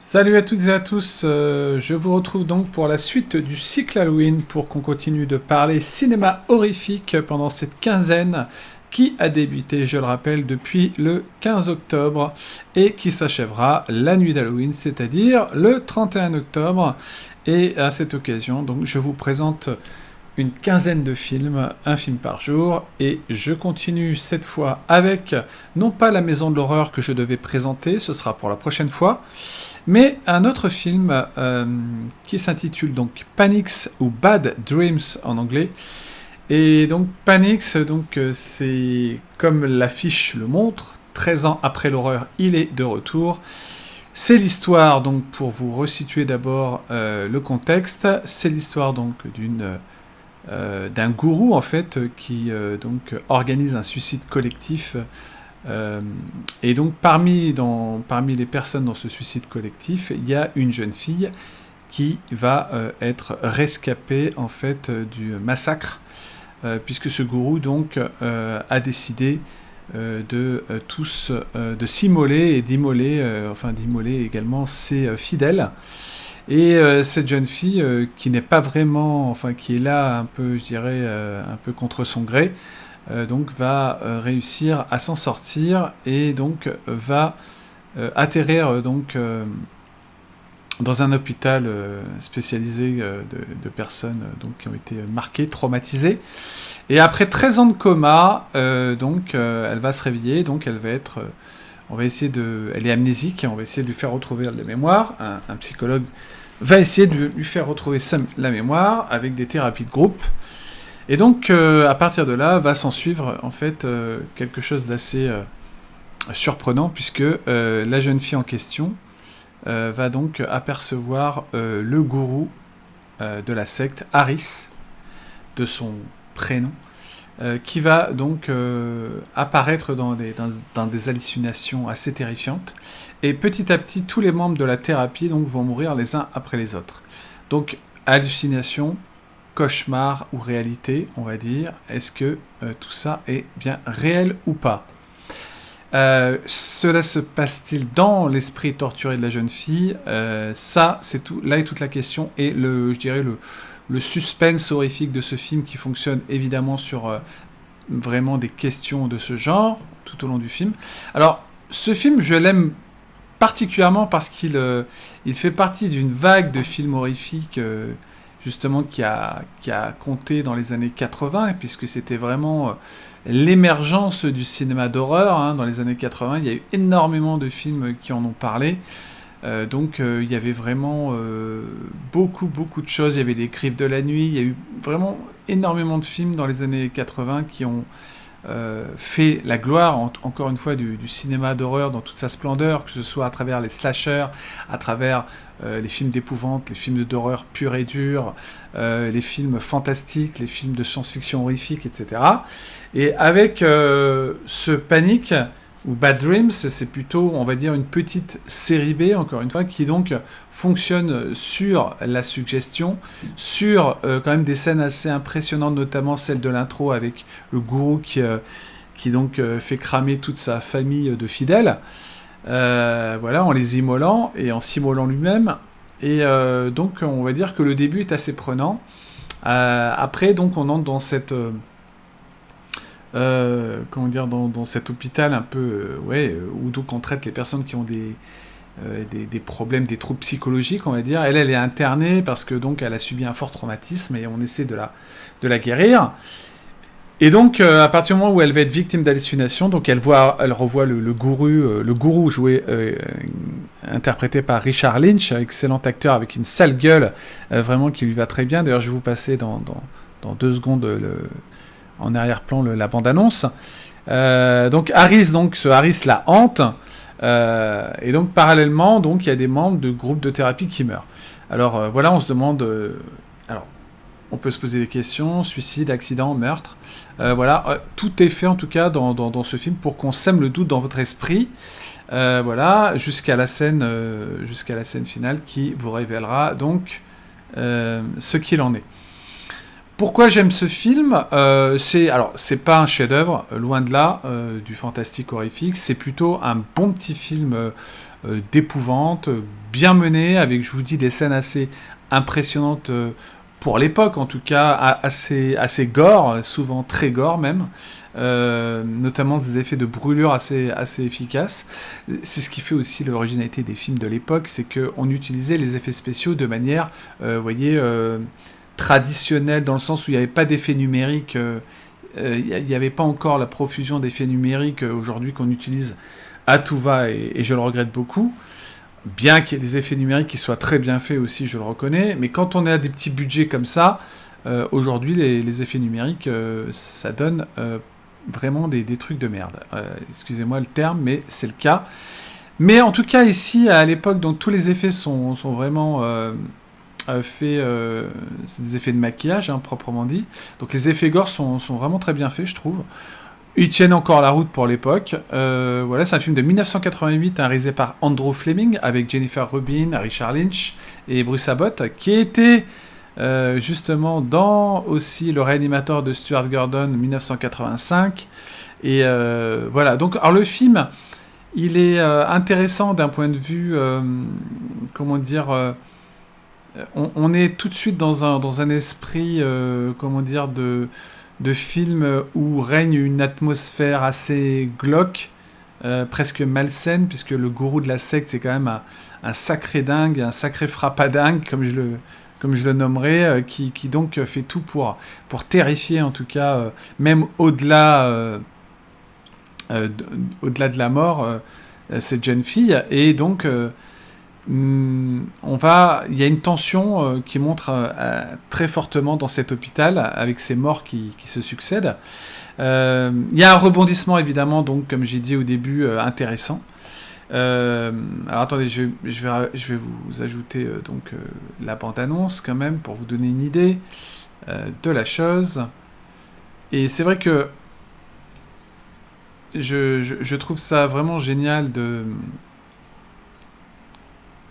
Salut à toutes et à tous, je vous retrouve donc pour la suite du cycle Halloween pour qu'on continue de parler cinéma horrifique pendant cette quinzaine qui a débuté, je le rappelle, depuis le 15 octobre et qui s'achèvera la nuit d'Halloween, c'est-à-dire le 31 octobre. Et à cette occasion, donc, je vous présente une quinzaine de films, un film par jour, et je continue cette fois avec, non pas la maison de l'horreur que je devais présenter, ce sera pour la prochaine fois, mais un autre film qui s'intitule donc Panics ou Bad Dreams en anglais. Et donc Panics, c'est comme l'affiche le montre, 13 ans après l'horreur, il est de retour. C'est l'histoire, donc pour vous resituer d'abord le contexte, c'est l'histoire donc d'un gourou en fait qui organise un suicide collectif. Et donc parmi les personnes dans ce suicide collectif, il y a une jeune fille qui va être rescapée en fait du massacre, puisque ce gourou donc a décidé de s'immoler et d'immoler également ses fidèles. Et cette jeune fille qui n'est pas vraiment, enfin qui est là un peu, je dirais, un peu contre son gré, donc va réussir à s'en sortir et donc va atterrir dans un hôpital spécialisé de personnes qui ont été marquées, traumatisées. Et après 13 ans de coma, elle va se réveiller, donc elle va être... elle est amnésique et on va essayer de lui faire retrouver la mémoire. Un psychologue va essayer de lui faire retrouver la mémoire avec des thérapies de groupe. Et donc, à partir de là, va s'en suivre en fait quelque chose d'assez surprenant, puisque la jeune fille en question va donc apercevoir le gourou de la secte, Harris, de son prénom, qui va donc apparaître dans des hallucinations assez terrifiantes. Et petit à petit, tous les membres de la thérapie donc, vont mourir les uns après les autres. Donc, hallucinations, cauchemar ou réalité, on va dire. Est-ce que tout ça est bien réel ou pas ? Cela se passe-t-il dans l'esprit torturé de la jeune fille ? Ça, c'est tout. Là est toute la question et je dirais le suspense horrifique de ce film qui fonctionne évidemment sur vraiment des questions de ce genre tout au long du film. Alors, ce film, je l'aime particulièrement parce qu'il fait partie d'une vague de films horrifiques justement qui a compté dans les années 80, puisque c'était vraiment l'émergence du cinéma d'horreur dans les années 80. Il y a eu énormément de films qui en ont parlé. Il y avait vraiment beaucoup de choses. Il y avait Les Griffes de la Nuit. Il y a eu vraiment énormément de films dans les années 80 qui ont fait la gloire, encore une fois, du cinéma d'horreur dans toute sa splendeur, que ce soit à travers les slashers, à travers les films d'épouvante, les films d'horreur pure et dure, les films fantastiques, les films de science-fiction horrifique, etc. Et avec ce Panic ou Bad Dreams, c'est plutôt, on va dire, une petite série B, encore une fois, qui donc fonctionne sur la suggestion, sur quand même des scènes assez impressionnantes, notamment celle de l'intro avec le gourou qui fait cramer toute sa famille de fidèles, en les immolant et en s'immolant lui-même. Et donc on va dire que le début est assez prenant. Après, donc on entre dans cette... dans cet hôpital un peu, où donc on traite les personnes qui ont des problèmes, des troubles psychologiques, on va dire. Elle est internée parce que donc elle a subi un fort traumatisme et on essaie de la guérir. Et donc à partir du moment où elle va être victime d'hallucinations, donc elle revoit le gourou joué, interprété par Richard Lynch, excellent acteur avec une sale gueule, vraiment qui lui va très bien. D'ailleurs, je vais vous passer dans 2 secondes en arrière-plan la bande-annonce. Donc ce Harris la hante, et donc parallèlement, donc il y a des membres de groupes de thérapie qui meurent. Alors on se demande, on peut se poser des questions, suicide, accident, meurtre, tout est fait en tout cas dans ce film pour qu'on sème le doute dans votre esprit, jusqu'à la scène finale qui vous révélera donc ce qu'il en est. Pourquoi j'aime ce film ? C'est pas un chef-d'œuvre, loin de là, du fantastique horrifique. C'est plutôt un bon petit film d'épouvante, bien mené, avec, je vous dis, des scènes assez impressionnantes pour l'époque, en tout cas, assez gore, souvent très gore même. Notamment des effets de brûlure assez efficaces. C'est ce qui fait aussi l'originalité des films de l'époque, c'est qu'on utilisait les effets spéciaux de manière, vous voyez, traditionnelle, dans le sens où il n'y avait pas d'effets numériques, il n'y avait pas encore la profusion d'effets numériques aujourd'hui qu'on utilise à tout va, et je le regrette beaucoup. Bien qu'il y ait des effets numériques qui soient très bien faits aussi, je le reconnais, mais quand on a des petits budgets comme ça, aujourd'hui les effets numériques, ça donne vraiment des trucs de merde. Excusez-moi le terme, mais c'est le cas. Mais en tout cas ici, à l'époque, donc tous les effets sont vraiment faits, c'est des effets de maquillage, hein, proprement dit. Donc les effets gore sont vraiment très bien faits, je trouve. Ils tiennent encore la route pour l'époque. Voilà, c'est un film de 1988, hein, réalisé par Andrew Fleming, avec Jennifer Rubin, Richard Lynch et Bruce Abbott, qui était justement dans aussi Le Réanimateur de Stuart Gordon 1985. Et voilà, donc alors le film, il est intéressant d'un point de vue, comment dire, on est tout de suite dans un esprit, comment dire, de film où règne une atmosphère assez glauque, presque malsaine, puisque le gourou de la secte, c'est quand même un sacré dingue, un sacré frappadingue, comme je le nommerais, qui donc fait tout pour terrifier, en tout cas, même au-delà de la mort, cette jeune fille. Et donc, il y a une tension qui montre très fortement dans cet hôpital, avec ces morts qui se succèdent. Il y a un rebondissement, évidemment, donc, comme j'ai dit au début, intéressant. Alors attendez, je vais vous ajouter la bande-annonce quand même pour vous donner une idée de la chose. Et c'est vrai que je trouve ça vraiment génial de...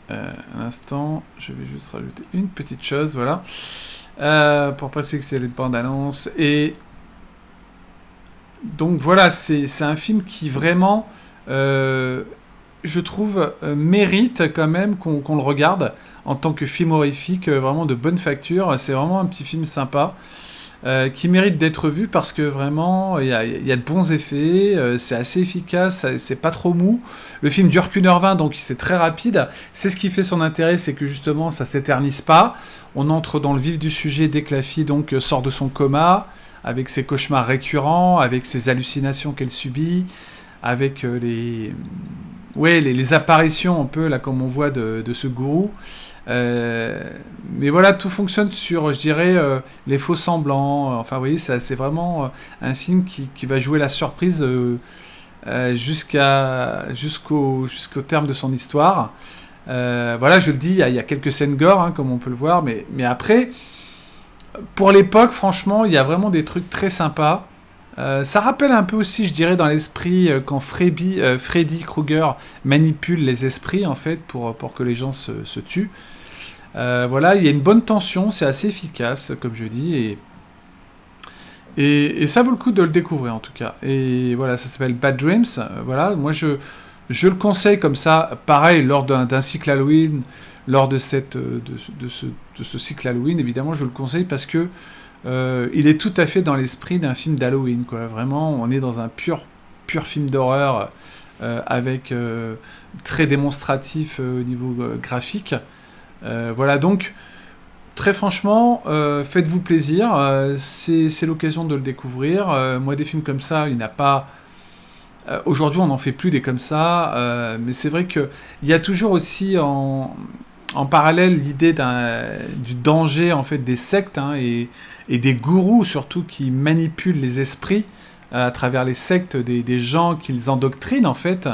un instant, je vais juste rajouter une petite chose, voilà, pour passer que c'est les bandes-annonces. Et donc voilà, c'est un film qui vraiment... je trouve, mérite quand même qu'on le regarde en tant que film horrifique, vraiment de bonne facture. C'est vraiment un petit film sympa, qui mérite d'être vu parce que vraiment, il y a de bons effets, c'est assez efficace, c'est pas trop mou. Le film dure qu'1h20, donc c'est très rapide. C'est ce qui fait son intérêt, c'est que justement, ça s'éternise pas. On entre dans le vif du sujet dès que la fille donc sort de son coma, avec ses cauchemars récurrents, avec ses hallucinations qu'elle subit, avec les apparitions un peu là comme on voit de ce gourou. Mais voilà, tout fonctionne sur, je dirais, les faux semblants. Enfin, vous voyez, c'est vraiment un film qui va jouer la surprise jusqu'au terme de son histoire. Voilà, je le dis, il y a quelques scènes gore, hein, comme on peut le voir, mais après, pour l'époque, franchement, il y a vraiment des trucs très sympas. Ça rappelle un peu aussi, je dirais, dans l'esprit, quand Freddy Krueger manipule les esprits, en fait, pour que les gens se tuent. Voilà, il y a une bonne tension, c'est assez efficace, comme je dis, et ça vaut le coup de le découvrir, en tout cas. Et voilà, ça s'appelle Bad Dreams. Voilà, moi, je le conseille comme ça, pareil, lors d'un cycle Halloween, lors de ce cycle Halloween, évidemment, je le conseille parce que il est tout à fait dans l'esprit d'un film d'Halloween, quoi. Vraiment, on est dans un pur film d'horreur, avec très démonstratif au niveau graphique. Voilà, donc très franchement, faites-vous plaisir. C'est l'occasion de le découvrir. Moi, des films comme ça, il n'y en a pas. Aujourd'hui, on n'en fait plus des comme ça, mais c'est vrai qu'il y a toujours aussi en parallèle l'idée du danger en fait des sectes, hein, et des gourous surtout qui manipulent les esprits à travers les sectes des gens qu'ils endoctrinent en fait.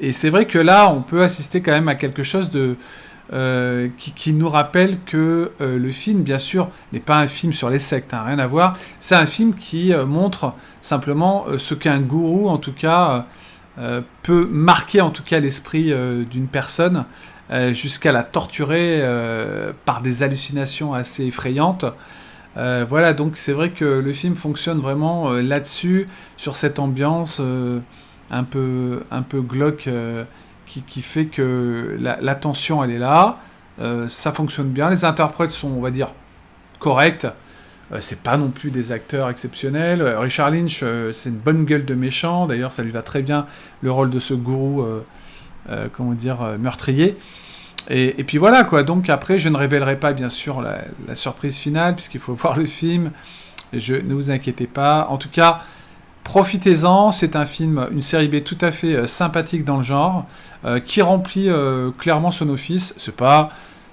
Et c'est vrai que là, on peut assister quand même à quelque chose qui nous rappelle que le film, bien sûr, n'est pas un film sur les sectes, hein, rien à voir. C'est un film qui montre simplement ce qu'un gourou, en tout cas, peut marquer en tout cas l'esprit d'une personne, jusqu'à la torturer par des hallucinations assez effrayantes. Voilà, donc c'est vrai que le film fonctionne vraiment là-dessus, sur cette ambiance un peu glauque qui fait que la tension, elle est là. Ça fonctionne bien. Les interprètes sont, on va dire, corrects. C'est pas non plus des acteurs exceptionnels. Richard Lynch, c'est une bonne gueule de méchant. D'ailleurs, ça lui va très bien, le rôle de ce gourou, meurtrier. Et puis voilà, quoi. Donc après, je ne révélerai pas, bien sûr, la surprise finale, puisqu'il faut voir le film. Ne vous inquiétez pas. En tout cas, profitez-en. C'est un film, une série B tout à fait sympathique dans le genre, qui remplit clairement son office.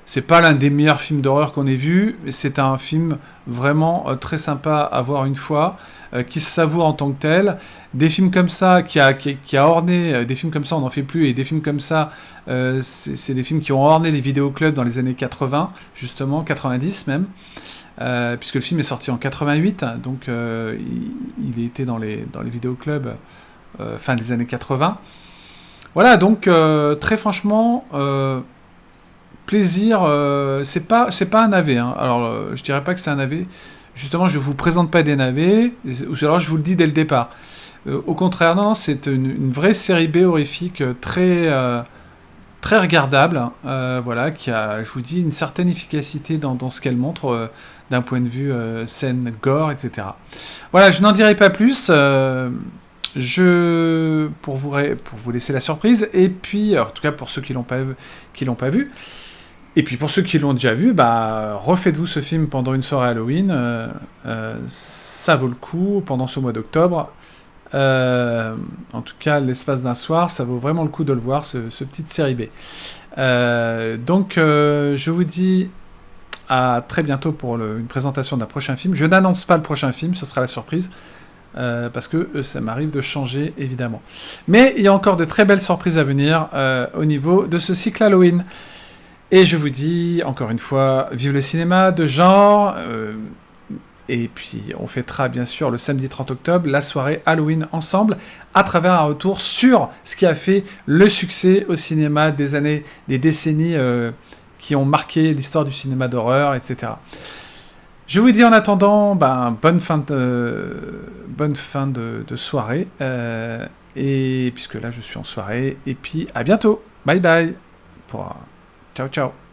C'est pas l'un des meilleurs films d'horreur qu'on ait vu, mais c'est un film vraiment très sympa à voir une fois, qui se savoure en tant que tel. Des films comme ça, qui a orné, des films comme ça on n'en fait plus, et des films comme ça, c'est des films qui ont orné les vidéoclubs dans les années 80, justement, 90 même, puisque le film est sorti en 88, donc il était dans les vidéoclubs fin des années 80. Voilà, donc très franchement... plaisir, c'est pas un navet, hein. Alors, je dirais pas que c'est un navet. Justement, je vous présente pas des navets, ou alors je vous le dis dès le départ. Au contraire, non, c'est une vraie série B horrifique, très regardable, voilà, qui a, je vous dis, une certaine efficacité dans ce qu'elle montre, d'un point de vue scène, gore, etc. Voilà, je n'en dirai pas plus. Pour vous laisser la surprise, et puis, alors, en tout cas pour ceux qui l'ont pas vu. Et puis pour ceux qui l'ont déjà vu, refaites-vous ce film pendant une soirée Halloween, ça vaut le coup pendant ce mois d'octobre. En tout cas, l'espace d'un soir, ça vaut vraiment le coup de le voir, ce petite série B. Donc je vous dis à très bientôt pour une présentation d'un prochain film. Je n'annonce pas le prochain film, ce sera la surprise. Parce que ça m'arrive de changer, évidemment. Mais il y a encore de très belles surprises à venir au niveau de ce cycle Halloween. Et je vous dis, encore une fois, vive le cinéma de genre. Et puis, on fêtera bien sûr le samedi 30 octobre la soirée Halloween ensemble, à travers un retour sur ce qui a fait le succès au cinéma des décennies qui ont marqué l'histoire du cinéma d'horreur, etc. Je vous dis en attendant, bonne fin de soirée, et puisque là je suis en soirée, et puis à bientôt, bye bye, ciao ciao.